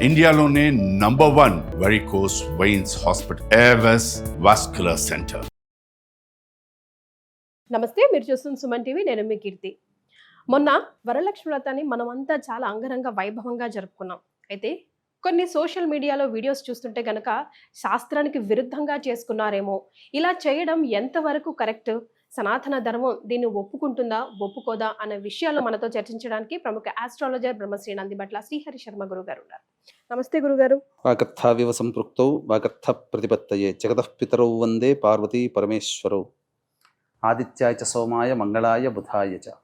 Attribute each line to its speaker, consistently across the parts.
Speaker 1: ఇండియాలోనే #1 varicose veins hospital Avis vascular centre.
Speaker 2: నమస్తే, మీరు చూస్తున్న సుమన్ టీవీ. నేను మీ కీర్తి. మొన్న వరలక్ష్మి వ్రతాన్ని మనమంతా చాలా అంగరంగ వైభవంగా జరుపుకున్నాం. అయితే కొన్ని సోషల్ మీడియాలో వీడియోస్ చూస్తుంటే గనక శాస్త్రానికి విరుద్ధంగా చేసుకున్నారేమో, ఇలా చేయడం ఎంతవరకు కరెక్ట్, సనాతన ధర్మం దీన్ని ఒప్పుకుంటుందా ఒప్పుకోదా అనే విషయాలు మనతో చర్చించడానికి ప్రముఖ ఆస్ట్రాలజర్ బ్రహ్మశ్రీ నందిబట్ల శ్రీహరి శర్మ గురువు గారు ఉన్నారు. నమస్తే గురుగారు.
Speaker 3: వాగర్థావివ సంపృక్తౌ వాగర్థ ప్రతిపత్తయే జగతః పితరౌ వందే పార్వతీ పరమేశ్వరౌ. ఆదిత్యాయ చ సోమాయ మంగళాయ బుధాయ చ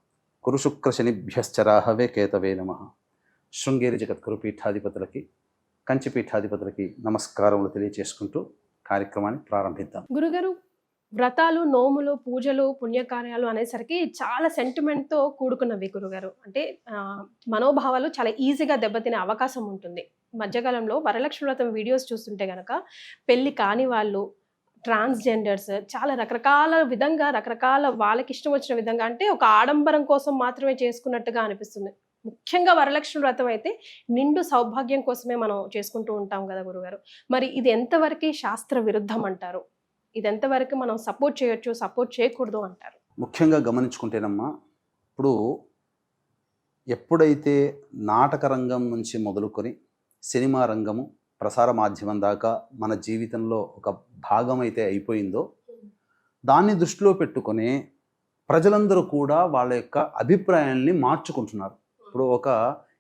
Speaker 3: గురు శుక్ర శనిభ్యశ్చ రాహవే కేతవే నమః. శృంగేరి జగద్గురు పీఠాధిపతులకి, కంచి పీఠాధిపతులకి నమస్కారములు తెలియజేసుకుంటూ కార్యక్రమాన్ని ప్రారంభిద్దాం.
Speaker 2: గురుగారు, వ్రతాలు, నోములు, పూజలు, పుణ్యకార్యాలు అనేసరికి చాలా సెంటిమెంట్తో కూడుకున్నవి గురుగారు. అంటే మనోభావాలు చాలా ఈజీగా దెబ్బతినే అవకాశం ఉంటుంది. మధ్యకాలంలో వరలక్ష్మి వ్రతం వీడియోస్ చూస్తుంటే కనుక పెళ్ళి కాని వాళ్ళు, ట్రాన్స్జెండర్స్ చాలా రకరకాల విధంగా, రకరకాల వాళ్ళకి ఇష్టం వచ్చిన విధంగా, అంటే ఒక ఆడంబరం కోసం మాత్రమే చేసుకున్నట్టుగా అనిపిస్తుంది. ముఖ్యంగా వరలక్ష్మి వ్రతం అయితే నిండు సౌభాగ్యం కోసమే మనం చేసుకుంటూ ఉంటాం కదా గురుగారు. మరి ఇది ఎంతవరకు శాస్త్ర విరుద్ధం అంటారు? ఇది ఎంతవరకు మనం సపోర్ట్ చేయొచ్చు, సపోర్ట్ చేయకూడదు అంటారు?
Speaker 3: ముఖ్యంగా గమనించుకుంటేనమ్మా, ఇప్పుడు ఎప్పుడైతే నాటక రంగం నుంచి మొదలుకొని సినిమా రంగము, ప్రసార మాధ్యమం దాకా మన జీవితంలో ఒక భాగం అయితే అయిపోయిందో, దాన్ని దృష్టిలో పెట్టుకొని ప్రజలందరూ కూడా వాళ్ళ యొక్క అభిప్రాయాల్ని మార్చుకుంటున్నారు. ఇప్పుడు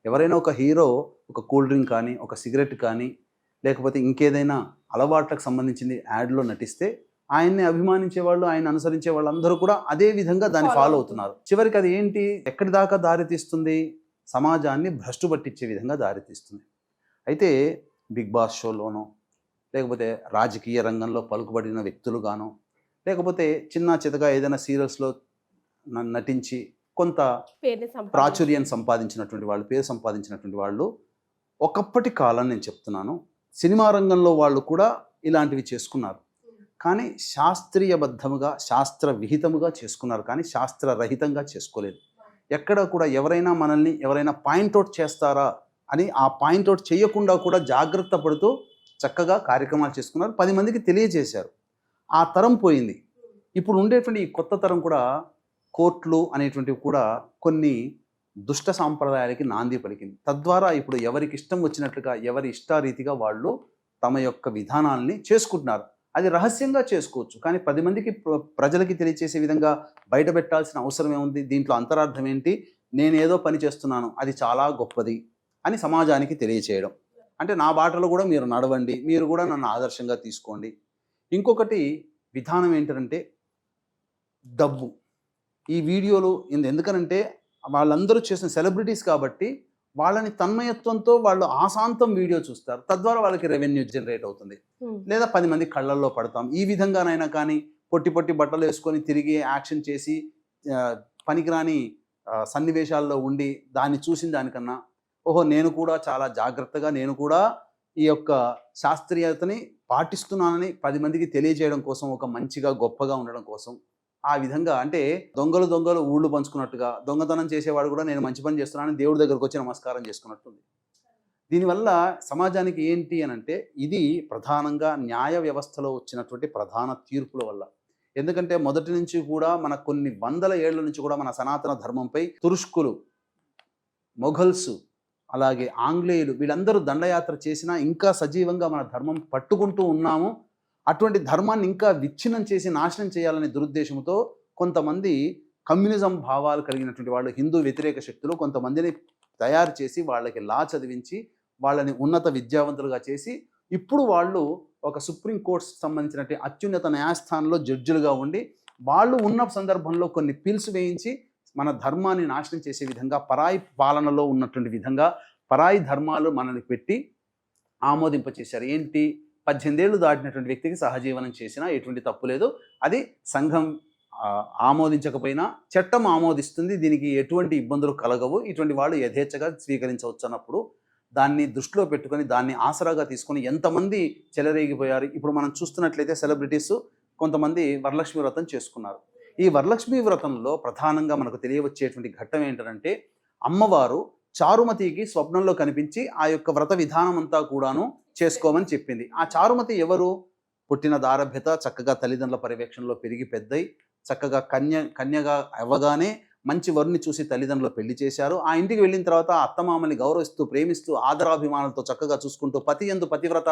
Speaker 3: ఎవరైనా ఒక హీరో ఒక కూల్ డ్రింక్ కానీ, ఒక సిగరెట్ కానీ, లేకపోతే ఇంకేదైనా అలవాట్లకు సంబంధించింది యాడ్లో నటిస్తే ఆయన్ని అభిమానించే వాళ్ళు, ఆయన అనుసరించే వాళ్ళందరూ కూడా అదే విధంగా దాన్ని ఫాలో అవుతున్నారు. చివరికి అది ఏంటి, ఎక్కడి దాకా దారితీస్తుంది? సమాజాన్ని భ్రష్టు పట్టించే విధంగా దారితీస్తుంది. అయితే బిగ్ బాస్ షోలోనో, లేకపోతే రాజకీయ రంగంలో పలుకుబడిన వ్యక్తులుగానో, లేకపోతే చిన్న చితగా ఏదైనా సీరియల్స్లో నటించి కొంత ప్రాచుర్యం సంపాదించినటువంటి వాళ్ళు, పేరు సంపాదించినటువంటి వాళ్ళు, ఒకప్పటి కాలం నేను చెప్తున్నాను, సినిమా రంగంలో వాళ్ళు కూడా ఇలాంటివి చేసుకున్నారు. కానీ శాస్త్రీయబద్ధముగా, శాస్త్ర విహితముగా చేసుకున్నారు, కానీ శాస్త్రరహితంగా చేసుకోలేదు. ఎక్కడ కూడా ఎవరైనా పాయింట్అవుట్ చేస్తారా అని ఆ పాయింట్అవుట్ చేయకుండా కూడా జాగ్రత్త పడుతూ చక్కగా కార్యక్రమాలు చేసుకున్నారు, 10 మందికి తెలియజేశారు. ఆ తరం పోయింది. ఇప్పుడు ఉండేటువంటి ఈ కొత్త తరం కూడా కోర్టులు అనేటువంటివి కూడా కొన్ని దుష్ట సాంప్రదాయాలకి నాంది పలికింది. తద్వారా ఇప్పుడు ఎవరికి ఇష్టం వచ్చినట్లుగా, ఎవరి ఇష్టారీతిగా వాళ్ళు తమ యొక్క విధానాల్ని చేసుకుంటున్నారు. అది రహస్యంగా చేసుకోవచ్చు, కానీ 10 మందికి ప్రజలకి తెలియచేసే విధంగా బయట పెట్టాల్సిన అవసరం ఏముంది? దీంట్లో అంతరార్థం ఏంటి? నేనేదో పని చేస్తున్నాను, అది చాలా గొప్పది అని సమాజానికి తెలియచేయడం. అంటే నా బాటలో కూడా మీరు నడవండి, మీరు కూడా నన్ను ఆదర్శంగా తీసుకోండి. ఇంకొకటి విధానం ఏంటంటే డబ్బు. ఈ వీడియోలు ఎందుకనంటే వాళ్ళందరూ చేసిన సెలబ్రిటీస్ కాబట్టి వాళ్ళని తన్మయత్వంతో వాళ్ళు ఆశాంతం వీడియో చూస్తారు, తద్వారా వాళ్ళకి రెవెన్యూ జనరేట్ అవుతుంది. లేదా 10 మంది కళ్ళల్లో పడతాం. ఈ విధంగానైనా కానీ పొట్టి బట్టలు వేసుకొని తిరిగి యాక్షన్ చేసి పనికిరాని సన్నివేశాల్లో ఉండి దాన్ని చూసిన దానికన్నా, ఓహో నేను కూడా చాలా జాగ్రత్తగా, నేను కూడా ఈ యొక్క శాస్త్రీయతని పాటిస్తున్నానని 10 మందికి తెలియజేయడం కోసం, ఒక మంచిగా గొప్పగా ఉండడం కోసం, ఆ విధంగా, అంటే దొంగలు ఊళ్ళు పంచుకున్నట్టుగా దొంగతనం చేసేవాడు కూడా నేను మంచి పని చేస్తున్నానని దేవుడి దగ్గరకు వచ్చి నమస్కారం చేసుకున్నట్టుంది. దీనివల్ల సమాజానికి ఏంటి అని అంటే, ఇది ప్రధానంగా న్యాయ వ్యవస్థలో వచ్చినటువంటి ప్రధాన తీర్పుల వల్ల. ఎందుకంటే మొదటి నుంచి కూడా మన కొన్ని వందల ఏళ్ల నుంచి కూడా మన సనాతన ధర్మంపై తురుష్కులు, మొఘల్స్, అలాగే ఆంగ్లేయులు వీళ్ళందరూ దండయాత్ర చేసినా ఇంకా సజీవంగా మన ధర్మం పట్టుకుంటూ ఉన్నాము. అటువంటి ధర్మాన్ని ఇంకా విచ్ఛిన్నం చేసి నాశనం చేయాలనే దురుద్దేశంతో కొంతమంది కమ్యూనిజం భావాలు కలిగినటువంటి వాళ్ళు, హిందూ వ్యతిరేక శక్తులు కొంతమందిని తయారు చేసి వాళ్ళకి లా చదివించి వాళ్ళని ఉన్నత విద్యావంతులుగా చేసి, ఇప్పుడు వాళ్ళు ఒక సుప్రీం కోర్ట్స్ సంబంధించినటువంటి అత్యున్నత న్యాయస్థానంలో జడ్జిలుగా ఉండి, వాళ్ళు ఉన్న సందర్భంలో కొన్ని పిల్స్ వేయించి మన ధర్మాన్ని నాశనం చేసే విధంగా, పరాయి పాలనలో ఉన్నటువంటి విధంగా పరాయి ధర్మాలు మనల్ని పెట్టి ఆమోదింపచేశారు. ఏంటి, 18 ఏళ్ళు దాటినటువంటి వ్యక్తికి సహజీవనం చేసినా ఎటువంటి తప్పు లేదు, అది సంఘం ఆమోదించకపోయినా చట్టం ఆమోదిస్తుంది, దీనికి ఎటువంటి ఇబ్బందులు కలగవు, ఇటువంటి వాళ్ళు యథేచ్ఛగా స్వీకరించవచ్చు అన్నప్పుడు దాన్ని దృష్టిలో పెట్టుకొని, దాన్ని ఆసరాగా తీసుకొని ఎంతమంది చెలరేగిపోయారు. ఇప్పుడు మనం చూస్తున్నట్లయితే సెలబ్రిటీస్ కొంతమంది వరలక్ష్మి వ్రతం చేసుకున్నారు. ఈ వరలక్ష్మి వ్రతంలో ప్రధానంగా మనకు తెలియవచ్చేటువంటి ఘట్టం ఏంటంటే, అమ్మవారు చారుమతికి స్వప్నంలో కనిపించి ఆ యొక్క వ్రత విధానం అంతా కూడాను చేసుకోమని చెప్పింది. ఆ చారుమతి ఎవరు? పుట్టిన దారభ్యత, చక్కగా తల్లిదండ్రుల పర్యవేక్షణలో పెరిగి పెద్దయి చక్కగా కన్యగా అవ్వగానే మంచి వరుని చూసి తల్లిదండ్రులు పెళ్లి చేశారు. ఆ ఇంటికి వెళ్ళిన తర్వాత అత్తమామల్ని గౌరవిస్తూ, ప్రేమిస్తూ, ఆదరాభిమానాలతో చక్కగా చూసుకుంటూ, పతి యందు పతివ్రత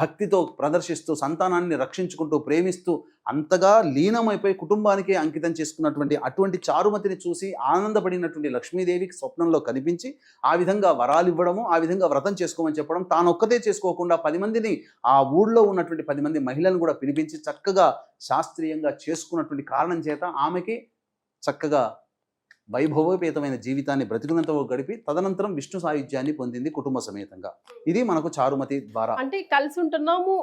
Speaker 3: భక్తితో ప్రదర్శిస్తూ, సంతానాన్ని రక్షించుకుంటూ, ప్రేమిస్తూ, అంతగా లీనమైపోయి కుటుంబానికే అంకితం చేసుకున్నటువంటి అటువంటి చారుమతిని చూసి ఆనందపడినటువంటి లక్ష్మీదేవికి స్వప్నంలో కనిపించి ఆ విధంగా వరాలు ఇవ్వడము, ఆ విధంగా వ్రతం చేసుకోమని చెప్పడం, తాను ఒక్కతే చేసుకోకుండా 10 మందిని, ఆ ఊళ్ళో ఉన్నటువంటి 10 మంది మహిళలను కూడా పిలిపించి చక్కగా శాస్త్రీయంగా చేసుకున్నటువంటి కారణం చేత ఆమెకి చక్కగా వైభవోపేతమైన జీవితాన్ని బ్రతికినంత గడిపి తదనంతరం విష్ణు సాయుధ్యాన్ని పొందింది కుటుంబ సమేతంగా. ఇది మనకు చారుమతి ద్వారా.
Speaker 2: అంటే కలిసి ఉంటున్నాము,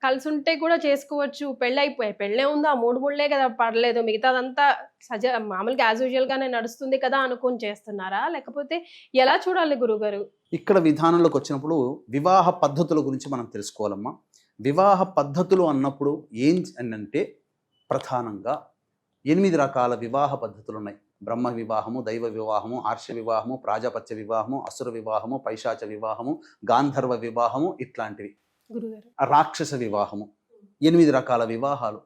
Speaker 2: కలిసి ఉంటే కూడా చేసుకోవచ్చు, పెళ్ళే ఉందా, 3 ముళ్ళే కదా, పడలేదు, మిగతాదంతా మామూలుగా యాజ్ యూజువల్ గానే నడుస్తుంది కదా అనుకుని చేస్తున్నారా, లేకపోతే ఎలా చూడాలి గురుగారు?
Speaker 3: ఇక్కడ విధానంలోకి వచ్చినప్పుడు వివాహ పద్ధతుల గురించి మనం తెలుసుకోవాలమ్మా. వివాహ పద్ధతులు అన్నప్పుడు ఏం అంటే ప్రధానంగా 8 రకాల వివాహ పద్ధతులు ఉన్నాయి. బ్రహ్మ వివాహము, దైవ వివాహము, ఆర్ష వివాహము, ప్రాజాపత్య వివాహము, అసుర వివాహము, పైశాచ వివాహము, గాంధర్వ వివాహము, ఇట్లాంటివి. రాక్షస వివాహము, 8 రకాల వివాహాలు.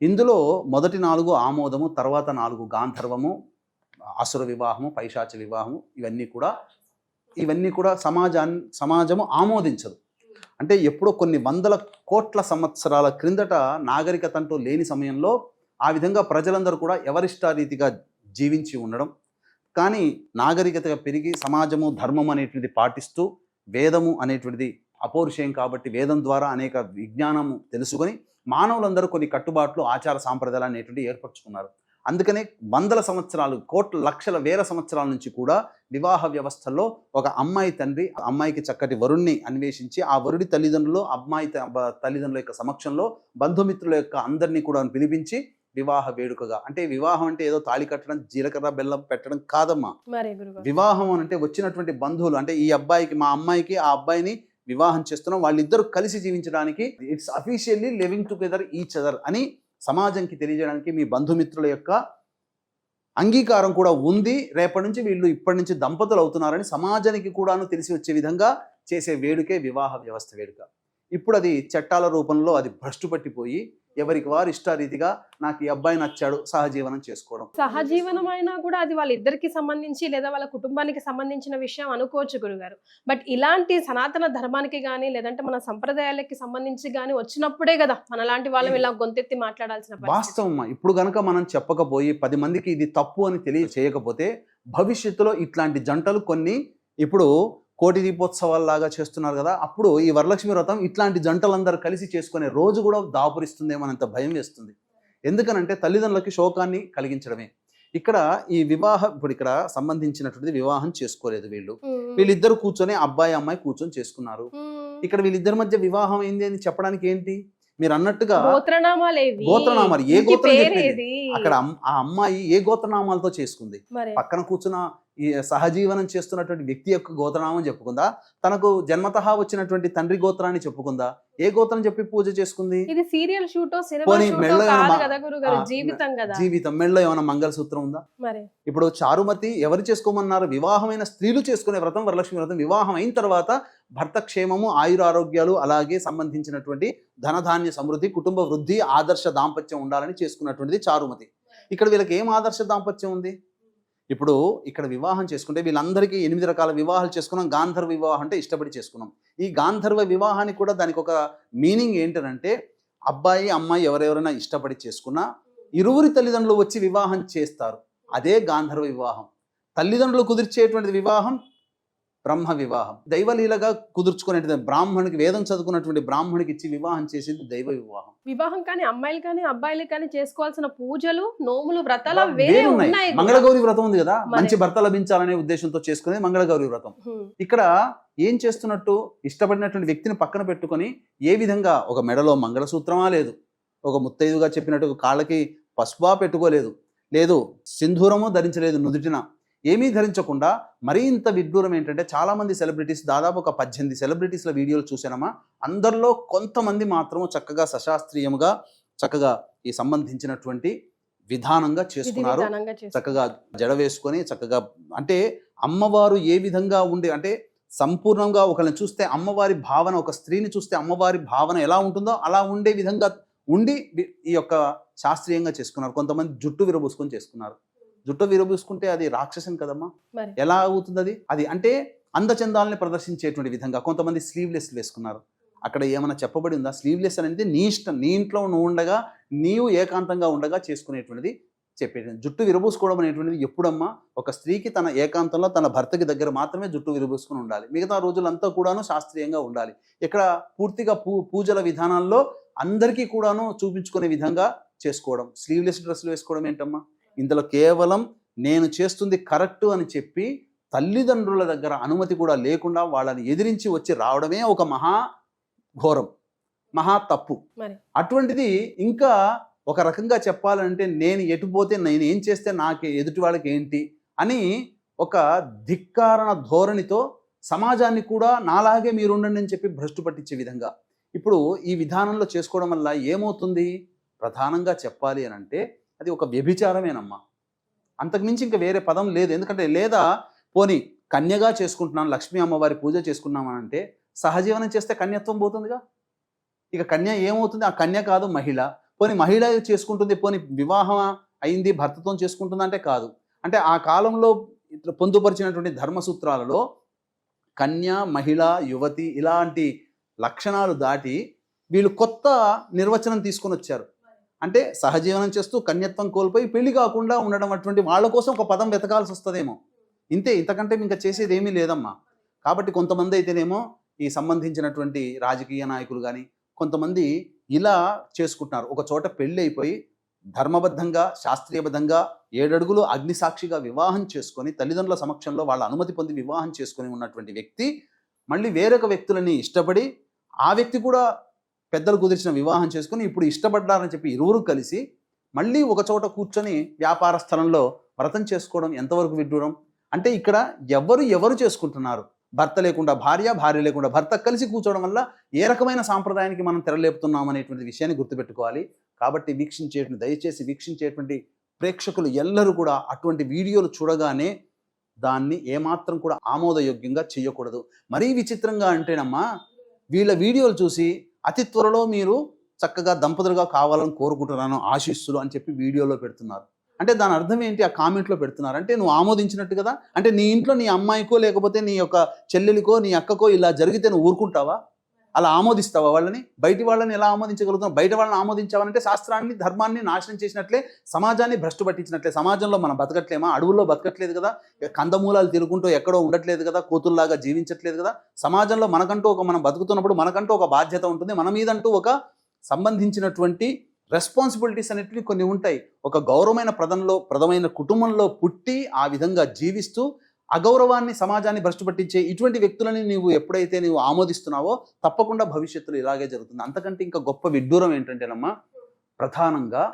Speaker 3: ఇందులో మొదటి 4 ఆమోదము, తర్వాత 4 గాంధర్వము, అసుర వివాహము, పైశాచ వివాహము. ఇవన్నీ కూడా సమాజము ఆమోదించదు. అంటే ఎప్పుడో కొన్ని వందల కోట్ల సంవత్సరాల క్రిందట నాగరికత అంటూ లేని సమయంలో ఆ విధంగా ప్రజలందరూ కూడా ఎవరిష్టారీతిగా జీవించి ఉండడం, కానీ నాగరికతగా పెరిగి సమాజము ధర్మం అనేటువంటిది పాటిస్తూ, వేదము అనేటువంటిది అపౌరుషేయం కాబట్టి వేదం ద్వారా అనేక విజ్ఞానము తెలుసుకొని మానవులందరూ కొన్ని కట్టుబాట్లు, ఆచార సాంప్రదాయాలు అనేటువంటివి ఏర్పరచుకున్నారు. అందుకనే వందల సంవత్సరాలు, కోట్ల, లక్షల, వేల సంవత్సరాల నుంచి కూడా వివాహ వ్యవస్థలో ఒక అమ్మాయి తండ్రి అమ్మాయికి చక్కటి వరుణ్ణి అన్వేషించి ఆ వరుడి తల్లిదండ్రులు అమ్మాయి తల్లిదండ్రుల యొక్క సమక్షంలో బంధుమిత్రుల యొక్క అందరినీ కూడా పిలిపించి వివాహ వేడుకగా, అంటే వివాహం అంటే ఏదో తాళి కట్టడం, జీలకర్ర బెల్లం పెట్టడం కాదమ్మా. వివాహం అంటే వచ్చినటువంటి బంధువులు, అంటే ఈ అబ్బాయికి, మా అమ్మాయికి ఆ అబ్బాయిని వివాహం చేస్తున్నాం, వాళ్ళిద్దరూ కలిసి జీవించడానికి, it's officially living together each other అని సమాజంకి తెలియజేయడానికి మీ బంధుమిత్రుల యొక్క అంగీకారం కూడా ఉంది. రేపటి నుంచి వీళ్ళు ఇప్పటి నుంచి దంపతులు అవుతున్నారని సమాజానికి కూడాను తెలిసి వచ్చే విధంగా చేసే వేడుకే వివాహ వ్యవస్థ వేడుక. ఇప్పుడు అది చట్టాల రూపంలో అది భ్రష్టు పట్టిపోయి ఎవరికి వారు ఇష్టారీతిగా నాకు ఈ అబ్బాయి నచ్చాడు సహజీవనం చేసుకోవడం.
Speaker 2: సహజీవనం అయినా కూడా అది వాళ్ళిద్దరికి సంబంధించి లేదా వాళ్ళ కుటుంబానికి సంబంధించిన విషయం అనుకోవచ్చు గురుగారు. బట్ ఇలాంటి సనాతన ధర్మానికి కానీ లేదంటే మన సంప్రదాయాలకి సంబంధించి కానీ వచ్చినప్పుడే కదా మనలాంటి వాళ్ళం ఇలా గొంతెత్తి మాట్లాడాల్సిన.
Speaker 3: వాస్తవం. ఇప్పుడు కనుక మనం చెప్పకపోయి 10 మందికి ఇది తప్పు అని తెలియచేయకపోతే భవిష్యత్తులో ఇట్లాంటి జంటలు కొన్ని ఇప్పుడు కోటి దీపోత్సవాల్లాగా చేస్తున్నారు కదా, అప్పుడు ఈ వరలక్ష్మి వ్రతం ఇట్లాంటి జంటలందరూ కలిసి చేసుకునే రోజు కూడా దాపురిస్తుందేమోనంత భయం వేస్తుంది. ఎందుకనంటే తల్లిదండ్రులకి శోకాన్ని కలిగించడమే. ఇక్కడ ఈ వివాహం, ఇప్పుడు ఇక్కడ సంబంధించినటువంటిది వివాహం చేసుకోలేదు వీళ్ళిద్దరు కూర్చొని, అబ్బాయి అమ్మాయి కూర్చొని చేసుకున్నారు. ఇక్కడ వీళ్ళిద్దరి మధ్య వివాహం అయింది అని చెప్పడానికి ఏంటి? మీరు అన్నట్టుగా గోత్రనామాలు, ఏ గోత్రం చెప్పేది అక్కడ ఆ అమ్మాయి ఏ గోత్రనామాలతో చేసుకుంది? పక్కన కూర్చున్న ఈ సహజీవనం చేస్తున్నటువంటి వ్యక్తి యొక్క గోత్రనామం చెప్పుకుందా? తనకు జన్మతః వచ్చినటువంటి తండ్రి గోత్రాన్ని చెప్పుకుందా? ఏ గోత్రం చెప్పి పూజ చేసుకుంది? జీవితం మెళ్ళలో ఏమైనా మంగళసూత్రం ఉందా? ఇప్పుడు చారుమతి ఎవరు చేసుకోమన్నారు? వివాహమైన స్త్రీలు చేసుకునే వ్రతం వరలక్ష్మి వ్రతం. వివాహం అయిన తర్వాత భర్త క్షేమము, ఆయురారోగ్యాలు, అలాగే సంబంధించినటువంటి ధనధాన్య సమృద్ధి, కుటుంబ వృద్ధి, ఆదర్శ దాంపత్యం ఉండాలని చేసుకున్నటువంటిది చారుమతి. ఇక్కడ వీళ్ళకి ఏం ఆదర్శ దాంపత్యం ఉంది? ఇప్పుడు ఇక్కడ వివాహం చేసుకుంటే వీళ్ళందరికీ 8 రకాల వివాహాలు చేసుకున్నాం. గాంధర్వ వివాహం అంటే ఇష్టపడి చేసుకున్నాం. ఈ గాంధర్వ వివాహానికి కూడా దానికి ఒక మీనింగ్ ఏంటంటే, అబ్బాయి అమ్మాయి ఎవరెవరైనా ఇష్టపడి చేసుకున్నా ఇరువురి తల్లిదండ్రులు వచ్చి వివాహం చేస్తారు. అదే గాంధర్వ వివాహం. తల్లిదండ్రులు కుదిర్చేటువంటి వివాహం బ్రహ్మ వివాహం. దైవలీలగా కుదుర్చుకునే బ్రాహ్మణుడికి, వేదం చదువుకున్నటువంటి బ్రాహ్మణుడికి ఇచ్చి వివాహం చేసింది దైవ వివాహం.
Speaker 2: వివాహం కానీ అమ్మాయిలు కానీ అబ్బాయిలు కానీ చేసుకోవాల్సిన పూజలు, నోములు, వ్రతాలు వేరే ఉన్నాయి.
Speaker 3: మంగళగౌరి వ్రతం ఉంది కదా, మంచి భర్త లభించాలనే ఉద్దేశంతో చేసుకునేది మంగళగౌరి వ్రతం. ఇక్కడ ఏం చేస్తున్నట్టు, ఇష్టపడినటువంటి వ్యక్తిని పక్కన పెట్టుకొని ఏ విధంగా ఒక మెడలో మంగళసూత్రమా లేదు, ఒక ముత్తైదుగా చెప్పినట్టు కాళ్ళకి పసుపా పెట్టుకోలేదు, లేదు సింధూరము ధరించలేదు, నుదుటిన ఏమీ ధరించకుండా మరీ ఇంత విడ్డూరం ఏంటంటే, చాలామంది సెలబ్రిటీస్, దాదాపు ఒక 18 సెలబ్రిటీస్ల వీడియోలు చూసానమ్మా. అందరిలో కొంతమంది మాత్రం చక్కగా సశాస్త్రీయముగా చక్కగా ఈ సంబంధించినటువంటి విధానంగా
Speaker 2: విధి
Speaker 3: చేసుకున్నారు.
Speaker 2: విధానంగా చేస్తారు.
Speaker 3: చక్కగా జడ వేసుకొని చక్కగా, అంటే అమ్మవారు ఏ విధంగా ఉండే, అంటే సంపూర్ణంగా ఒకరిని చూస్తే అమ్మవారి భావన, ఒక స్త్రీని చూస్తే అమ్మవారి భావన ఎలా ఉంటుందో అలా ఉండే విధంగా ఉండి ఈ యొక్క శాస్త్రీయంగా చేసుకున్నారు. కొంతమంది జుట్టు విరబూసుకొని చేసుకున్నారు. జుట్టు విరబూసుకుంటే అది రాక్షసం కదమ్మా,
Speaker 2: మరి
Speaker 3: ఎలా అవుతుంది అది? అది అంటే అందచందాలని ప్రదర్శించేటువంటి విధంగా. కొంతమంది స్లీవ్లెస్ వేసుకున్నారు. అక్కడ ఏమైనా చెప్పబడి ఉందా? స్లీవ్లెస్ అనేది నీ ఇష్టం, నీ ఇంట్లో నువ్వు ఉండగా, నీవు ఏకాంతంగా ఉండగా చేసుకునేటువంటిది చెప్పేది. జుట్టు విరబూసుకోవడం అనేటువంటిది ఎప్పుడమ్మా, ఒక స్త్రీకి తన ఏకాంతంలో తన భర్తకి దగ్గర మాత్రమే జుట్టు విరబూసుకుని ఉండాలి. మిగతా రోజులంతా కూడాను శాస్త్రీయంగా ఉండాలి. ఇక్కడ పూర్తిగా పూజల విధానాల్లో అందరికీ కూడాను చూపించుకునే విధంగా చేసుకోవడం. స్లీవ్లెస్ డ్రెస్సులు వేసుకోవడం ఏంటమ్మా? ఇందులో కేవలం నేను చేస్తుంది కరెక్టు అని చెప్పి తల్లిదండ్రుల దగ్గర అనుమతి కూడా లేకుండా వాళ్ళని ఎదిరించి వచ్చి రావడమే ఒక మహా ఘోరం, మహా తప్పు.
Speaker 2: మరి
Speaker 3: అటువంటిది ఇంకా ఒక రకంగా చెప్పాలంటే, నేను ఎటు పోతే, నేను ఏం చేస్తే నాకు ఎదుటి వాళ్ళకి ఏంటి అని ఒక ధిక్కారణ ధోరణితో సమాజాన్ని కూడా నాలాగే మీరుండండి అని చెప్పి భ్రష్టు పట్టించే విధంగా ఇప్పుడు ఈ విధానంలో చేసుకోవడం వల్ల ఏమవుతుంది? ప్రధానంగా చెప్పాలి అని అంటే అది ఒక వ్యభిచారమేనమ్మా, అంతకుమించి ఇంకా వేరే పదం లేదు. ఎందుకంటే లేదా పోని కన్యగా చేసుకుంటున్నాను, లక్ష్మీ అమ్మవారి పూజ చేసుకున్నామని అంటే సహజీవనం చేస్తే కన్యత్వం పోతుందిగా. ఇక కన్య ఏమవుతుంది? ఆ కన్య కాదు, మహిళ. పోని మహిళ చేసుకుంటుంది, పోని వివాహం అయింది భర్తతో చేసుకుంటుంది అంటే కాదు. అంటే ఆ కాలంలో పొందుపరిచినటువంటి ధర్మసూత్రాలలో కన్య, మహిళ, యువతి ఇలాంటి లక్షణాలు దాటి వీళ్ళు కొత్త నిర్వచనం తీసుకొని వచ్చారు. అంటే సహజీవనం చేస్తూ కన్యత్వం కోల్పోయి పెళ్లి కాకుండా ఉండడం, అటువంటి వాళ్ళ కోసం ఒక పదం వెతకాల్సి వస్తుందేమో. ఇంతే, ఇంతకంటే ఇంకా చేసేది ఏమీ లేదమ్మా. కాబట్టి కొంతమంది అయితేనేమో ఈ సంబంధించినటువంటి రాజకీయ నాయకులు కానీ కొంతమంది ఇలా చేసుకుంటున్నారు. ఒక చోట పెళ్ళి అయిపోయి ధర్మబద్ధంగా, శాస్త్రీయబద్ధంగా 7 అడుగులు అగ్నిసాక్షిగా వివాహం చేసుకొని తల్లిదండ్రుల సమక్షంలో వాళ్ళ అనుమతి పొంది వివాహం చేసుకొని ఉన్నటువంటి వ్యక్తి మళ్ళీ వేరొక వ్యక్తులని ఇష్టపడి, ఆ వ్యక్తి కూడా పెద్దలు కుదిర్చిన వివాహం చేసుకొని ఇప్పుడు ఇష్టపడ్డారని చెప్పి ఇరువురు కలిసి మళ్ళీ ఒక చోట కూర్చొని వ్యాపార స్థలంలో వ్రతం చేసుకోవడం ఎంతవరకు విడ్డూరం? అంటే ఇక్కడ ఎవరు చేసుకుంటున్నారు? భర్త లేకుండా భార్య, భార్య లేకుండా భర్త కలిసి కూర్చోవడం వల్ల ఏ రకమైన సాంప్రదాయానికి మనం తెరలేపుతున్నాం అనేటువంటి విషయాన్ని గుర్తుపెట్టుకోవాలి. కాబట్టి దయచేసి వీక్షించేటువంటి ప్రేక్షకులు ఎల్లరూ కూడా అటువంటి వీడియోలు చూడగానే దాన్ని ఏమాత్రం కూడా ఆమోదయోగ్యంగా చేయకూడదు. మరీ విచిత్రంగా అంటేనమ్మా, వీళ్ళ వీడియోలు చూసి అతి త్వరలో మీరు చక్కగా దంపతులుగా కావాలని కోరుకుంటున్నాను, ఆశీస్సులు అని చెప్పి వీడియోలో పెడుతున్నారు. అంటే దాని అర్థం ఏంటి? ఆ కామెంట్లో పెడుతున్నారు అంటే నువ్వు ఆమోదించినట్టు కదా. అంటే నీ ఇంట్లో నీ అమ్మాయికో లేకపోతే నీ యొక్క చెల్లెలికో నీ అక్కకో ఇలా జరిగితే నువ్వు ఊరుకుంటావా? అలా ఆమోదిస్తావా వాళ్ళని? బయటి వాళ్ళని ఎలా ఆమోదించగలుగుతావు? బయట వాళ్ళని ఆమోదించావంటే శాస్త్రాన్ని, ధర్మాన్ని నాశనం చేసినట్లే, సమాజాన్ని భ్రష్టు పట్టించినట్లే. సమాజంలో మనం బతకట్లేమా? అడవుల్లో బతకట్లేదు కదా, కందమూలాలు తిరుగుంటూ ఎక్కడో ఉండట్లేదు కదా, కోతుల్లాగా జీవించట్లేదు కదా. సమాజంలో మనకంటూ మనం బతుకుతున్నప్పుడు మనకంటూ ఒక బాధ్యత ఉంటుంది, మన మీదంటూ ఒక సంబంధించినటువంటి రెస్పాన్సిబిలిటీస్ అనేటివి కొన్ని ఉంటాయి. ఒక గౌరవమైన ప్రదమైన కుటుంబంలో పుట్టి ఆ విధంగా జీవిస్తూ అగౌరవాన్ని, సమాజాన్ని భ్రష్టు పట్టించే ఇటువంటి వ్యక్తులని ఎప్పుడైతే నీవు ఆమోదిస్తున్నావో తప్పకుండా భవిష్యత్తులో ఇలాగే జరుగుతుంది. అంతకంటే ఇంకా గొప్ప విడ్డూరం ఏంటంటేనమ్మా, ప్రధానంగా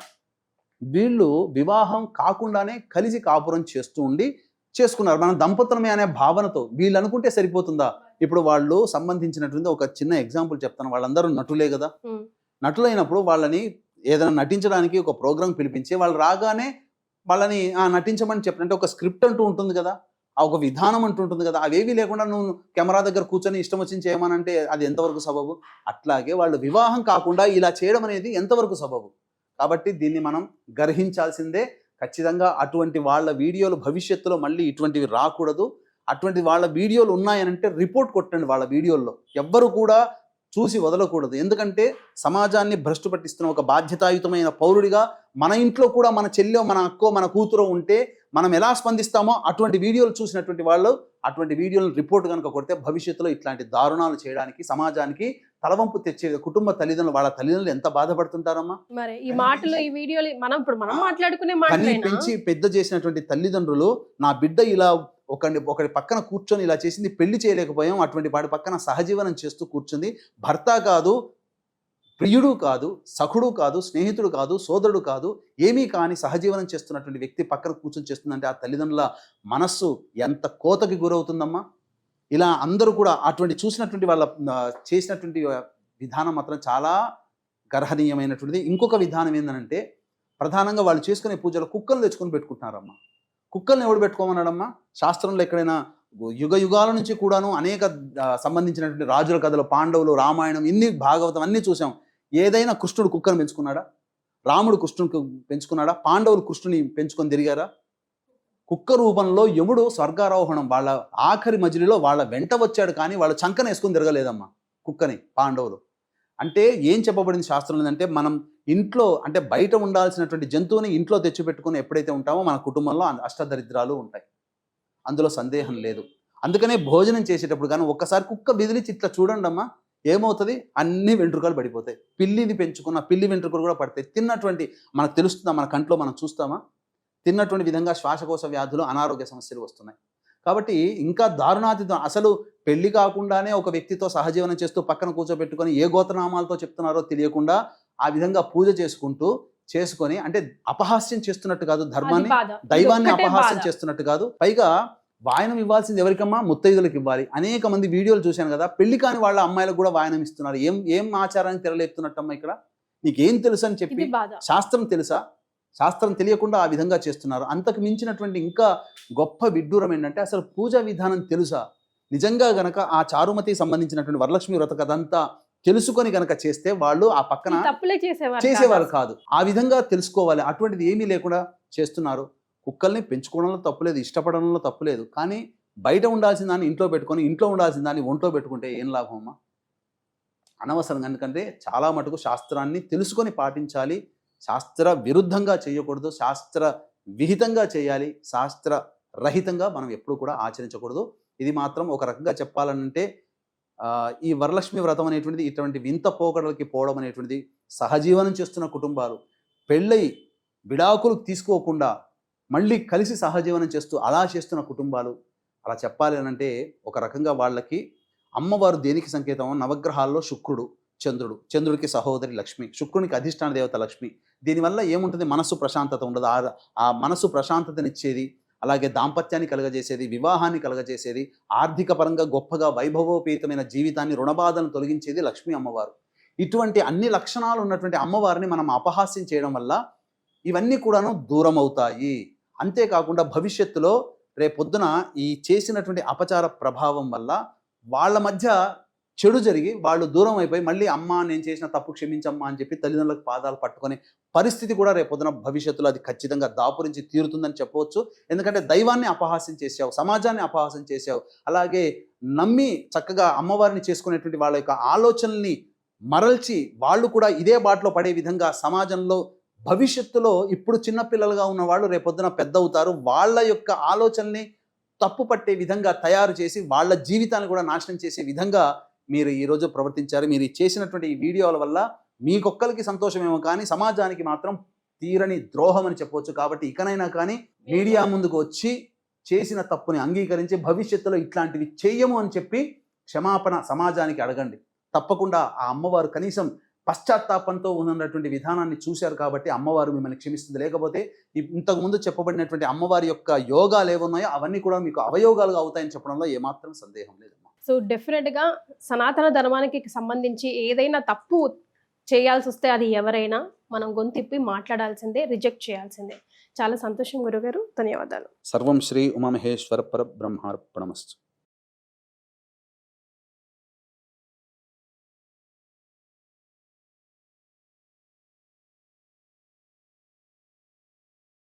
Speaker 3: వీళ్ళు వివాహం కాకుండానే కలిసి కాపురం చేస్తూ ఉండి చేసుకున్నారు. మనం దంపతులమే అనే భావనతో వీళ్ళు అనుకుంటే సరిపోతుందా? ఇప్పుడు వాళ్ళు సంబంధించినటువంటి ఒక చిన్న ఎగ్జాంపుల్ చెప్తాను. వాళ్ళందరూ నటులే కదా. నటులైనప్పుడు వాళ్ళని ఏదైనా నటించడానికి ఒక ప్రోగ్రాం పిలిపించి వాళ్ళు రాగానే వాళ్ళని నటించమని చెప్పినట్టే ఒక స్క్రిప్ట్ అంటూ ఉంటుంది కదా, ఆ ఒక విధానం అంటూ ఉంటుంది కదా. అవేవి లేకుండా నువ్వు కెమెరా దగ్గర కూర్చొని ఇష్టం వచ్చింది చేయమనంటే అది ఎంతవరకు సబబు? అట్లాగే వాళ్ళు వివాహం కాకుండా ఇలా చేయడం అనేది ఎంతవరకు సబబు? కాబట్టి దీన్ని మనం గ్రహించాల్సిందే. ఖచ్చితంగా అటువంటి వాళ్ళ వీడియోలు భవిష్యత్తులో మళ్ళీ ఇటువంటివి రాకూడదు. అటువంటి వాళ్ళ వీడియోలు ఉన్నాయనంటే రిపోర్ట్ కొట్టండి. వాళ్ళ వీడియోల్లో ఎవ్వరు కూడా చూసి వదలకూడదు. ఎందుకంటే సమాజాన్ని భ్రష్టు పట్టిస్తున్న ఒక బాధ్యతాయుతమైన పౌరుడిగా మన ఇంట్లో కూడా మన చెల్లో, మన అక్కో, మన కూతురో ఉంటే మనం ఎలా స్పందిస్తామో అటువంటి వీడియోలు చూసినటువంటి వాళ్ళు అటువంటి వీడియోలను రిపోర్ట్ కనుక కొడితే భవిష్యత్తులో ఇట్లాంటి దారుణాలు చేయడానికి, సమాజానికి తలవంపు తెచ్చే కుటుంబ తల్లిదండ్రులు, వాళ్ళ తల్లిదండ్రులు ఎంత బాధపడుతుంటారమ్మా.
Speaker 2: మరి ఈ మాటలు, ఈ వీడియోలు మనం మాట్లాడుకునే
Speaker 3: కన్ని పెంచి పెద్ద చేసినటువంటి తల్లిదండ్రులు నా బిడ్డ ఇలా ఒకటి పక్కన కూర్చొని ఇలా చేసింది, పెళ్లి చేయలేకపోయాం, అటువంటి వాడి పక్కన సహజీవనం చేస్తూ కూర్చుంది, భర్త కాదు, ప్రియుడు కాదు, సఖుడు కాదు, స్నేహితుడు కాదు, సోదరుడు కాదు, ఏమీ కాని సహజీవనం చేస్తున్నటువంటి వ్యక్తి పక్కన కూర్చొని చేస్తుందంటే ఆ తల్లిదండ్రుల మనస్సు ఎంత కోతకి గురవుతుందమ్మా. ఇలా అందరూ కూడా అటువంటి చూసినటువంటి వాళ్ళ చేసినటువంటి విధానం మాత్రం చాలా గర్హనీయమైనటువంటిది. ఇంకొక విధానం ఏంటంటే ప్రధానంగా వాళ్ళు చేసుకునే పూజలు కుక్కలు తెచ్చుకొని పెట్టుకుంటున్నారమ్మా. కుక్కల్ని ఎవడు పెట్టుకోమన్నాడమ్మా? శాస్త్రంలో ఎక్కడైనా యుగ యుగాల నుంచి కూడాను అనేక సంబంధించినటువంటి రాజుల కథలు, పాండవులు, రామాయణం, ఇన్ని భాగవతం అన్నీ చూసాం. ఏదైనా కృష్ణుడు కుక్కను పెంచుకున్నాడా? రాముడు కృష్ణుడికి పెంచుకున్నాడా? పాండవులు కృష్ణుని పెంచుకొని తిరిగారా? కుక్క రూపంలో యముడు స్వర్గారోహణం వాళ్ళ ఆఖరి మజిలీలో వాళ్ళ వెంట వచ్చాడు, కానీ వాళ్ళ చంకన వేసుకొని తిరగలేదమ్మా కుక్కని పాండవులు. అంటే ఏం చెప్పబడింది శాస్త్రంలో అంటే, మనం ఇంట్లో అంటే బయట ఉండాల్సినటువంటి జంతువుని ఇంట్లో తెచ్చిపెట్టుకుని ఎప్పుడైతే ఉంటామో మన కుటుంబంలో అష్టదరిద్రాలు ఉంటాయి, అందులో సందేహం లేదు. అందుకనే భోజనం చేసేటప్పుడు కానీ ఒక్కసారి కుక్క బిదిలిచి ఇట్లా చూడండి అమ్మా, ఏమవుతుంది? అన్ని వెంట్రుకలు పడిపోతాయి. పిల్లిని పెంచుకున్న పిల్లి వెంట్రుకలు కూడా పడతాయి. తిన్నటువంటి మనకు తెలుస్తుందా? మన కంట్లో మనం చూస్తామా? తిన్నటువంటి విధంగా శ్వాసకోశ వ్యాధులు, అనారోగ్య సమస్యలు వస్తున్నాయి. కాబట్టి ఇంకా దారుణాతీతం. అసలు పెళ్లి కాకుండానే ఒక వ్యక్తితో సహజీవనం చేస్తూ పక్కన కూర్చోబెట్టుకొని ఏ గోత్రనామాలతో చెప్తున్నారో తెలియకుండా ఆ విధంగా పూజ చేసుకొని అంటే అపహాస్యం చేస్తున్నట్టు కాదు, ధర్మాన్ని దైవాన్ని అపహాస్యం చేస్తున్నట్టు కాదు. పైగా వాయనం ఇవ్వాల్సింది ఎవరికమ్మా? ముత్తైదులకు ఇవ్వాలి. అనేక మంది వీడియోలు చూశాను కదా, పెళ్లి కాని వాళ్ళ అమ్మాయిలకు కూడా వాయనం ఇస్తున్నారు. ఏం ఆచారాన్ని తెరలేపుతున్నట్టమ్మా ఇక్కడ? నీకేం తెలుసు అని చెప్పి, శాస్త్రం తెలుసా? శాస్త్రం తెలియకుండా ఆ విధంగా చేస్తున్నారు. అంతకు మించినటువంటి ఇంకా గొప్ప విడ్డూరం ఏంటంటే, అసలు పూజా విధానం తెలుసా? నిజంగా గనక ఆ చారుమతి సంబంధించినటువంటి వరలక్ష్మి వ్రత కథంతా తెలుసుకొని గనక చేస్తే వాళ్ళు ఆ పక్కన చేసేవారు కాదు. ఆ విధంగా తెలుసుకోవాలి. అటువంటిది ఏమీ లేకుండా చేస్తున్నారు. కుక్కల్ని పెంచుకోవడంలో తప్పులేదు, ఇష్టపడడంలో తప్పులేదు. కానీ బయట ఉండాల్సిన దాన్ని ఇంట్లో పెట్టుకొని, ఇంట్లో ఉండాల్సిన దాన్ని ఒంట్లో పెట్టుకుంటే ఏం లాభం అమ్మా? అనవసరం. ఎందుకంటే చాలా మటుకు శాస్త్రాన్ని తెలుసుకొని పాటించాలి. శాస్త్ర విరుద్ధంగా చేయకూడదు, శాస్త్ర విహితంగా చేయాలి. శాస్త్ర రహితంగా మనం ఎప్పుడూ కూడా ఆచరించకూడదు. ఇది మాత్రం ఒక రకంగా చెప్పాలంటే ఈ వరలక్ష్మి వ్రతం అనేటువంటిది ఇటువంటి వింత పోకడలకి పోవడం అనేటువంటిది, సహజీవనం చేస్తున్న కుటుంబాలు పెళ్ళై విడాకులు తీసుకోకుండా మళ్ళీ కలిసి సహజీవనం చేస్తూ అలా చేస్తున్న కుటుంబాలు, అలా చెప్పాలి అని అంటే ఒక రకంగా వాళ్ళకి అమ్మవారు దేనికి సంకేతం? నవగ్రహాల్లో శుక్రుడు, చంద్రుడికి సహోదరి లక్ష్మి, శుక్రునికి అధిష్టాన దేవత లక్ష్మి. దీనివల్ల ఏముంటుంది? మనసు ప్రశాంతత ఉండదు. ఆ మనసు ప్రశాంతతనిచ్చేది, అలాగే దాంపత్యాన్ని కలగజేసేది, వివాహాన్ని కలగజేసేది, ఆర్థిక పరంగా గొప్పగా వైభవోపేతమైన జీవితాన్ని, రుణబాధలను తొలగించేది లక్ష్మీ అమ్మవారు. ఇటువంటి అన్ని లక్షణాలు ఉన్నటువంటి అమ్మవారిని మనం అపహాస్యం చేయడం వల్ల ఇవన్నీ కూడాను దూరం అవుతాయి. అంతేకాకుండా భవిష్యత్తులో రేపొద్దున ఈ చేసినటువంటి అపచార ప్రభావం వల్ల వాళ్ళ మధ్య చెడు జరిగి వాళ్ళు దూరం అయిపోయి మళ్ళీ అమ్మ నేను చేసిన తప్పు క్షమించమ్మా అని చెప్పి తల్లిదండ్రులకు పాదాలు పట్టుకునే పరిస్థితి కూడా రేపొద్దున భవిష్యత్తులో అది ఖచ్చితంగా దాపురించి తీరుతుందని చెప్పవచ్చు. ఎందుకంటే దైవాన్ని అపహాస్యం చేసావు, సమాజాన్ని అపహాస్యం చేసావు. అలాగే నమ్మి చక్కగా అమ్మవారిని చేసుకునేటువంటి వాళ్ళ యొక్క ఆలోచనల్ని మరల్చి వాళ్ళు కూడా ఇదే బాటలో పడే విధంగా సమాజంలో భవిష్యత్తులో ఇప్పుడు చిన్నపిల్లలుగా ఉన్న వాళ్ళు రేపొద్దున పెద్ద అవుతారు. వాళ్ళ యొక్క ఆలోచనల్ని తప్పు పట్టే విధంగా తయారు చేసి వాళ్ళ జీవితాన్ని కూడా నాశనం చేసే విధంగా మీరు ఈరోజు ప్రవర్తించారు. మీరు చేసినటువంటి ఈ వీడియోల వల్ల మీకొక్కరికి సంతోషమేమో కానీ సమాజానికి మాత్రం తీరని ద్రోహం అని చెప్పవచ్చు. కాబట్టి ఇకనైనా కానీ మీడియా ముందుకు వచ్చి చేసిన తప్పుని అంగీకరించి భవిష్యత్తులో ఇట్లాంటివి చెయ్యము అని చెప్పి క్షమాపణ సమాజానికి అడగండి. తప్పకుండా ఆ అమ్మవారు కనీసం పశ్చాత్తాపంతో ఉన్నటువంటి విధానాన్ని చూశారు కాబట్టి అమ్మవారు మిమ్మల్ని క్షమిస్తుంది. లేకపోతే ఇంతకుముందు చెప్పబడినటువంటి అమ్మవారి యొక్క యోగాలు ఏమున్నాయో అవన్నీ కూడా మీకు అవయోగాలుగా అవుతాయని చెప్పడంలో ఏమాత్రం సందేహం లేదమ్మా.
Speaker 2: సో డెఫినెట్గా సనాతన ధర్మానికి సంబంధించి ఏదైనా తప్పు చేయాల్సి వస్తే అది ఎవరైనా మనం గొంతిప్పి మాట్లాడాల్సిందే, రిజెక్ట్ చేయాల్సిందే. చాలా సంతోషం గురుగారు, ధన్యవాదాలు.
Speaker 3: సర్వం శ్రీ ఉమామహేశ్వర పరబ్రహ్మార్పణమస్తు.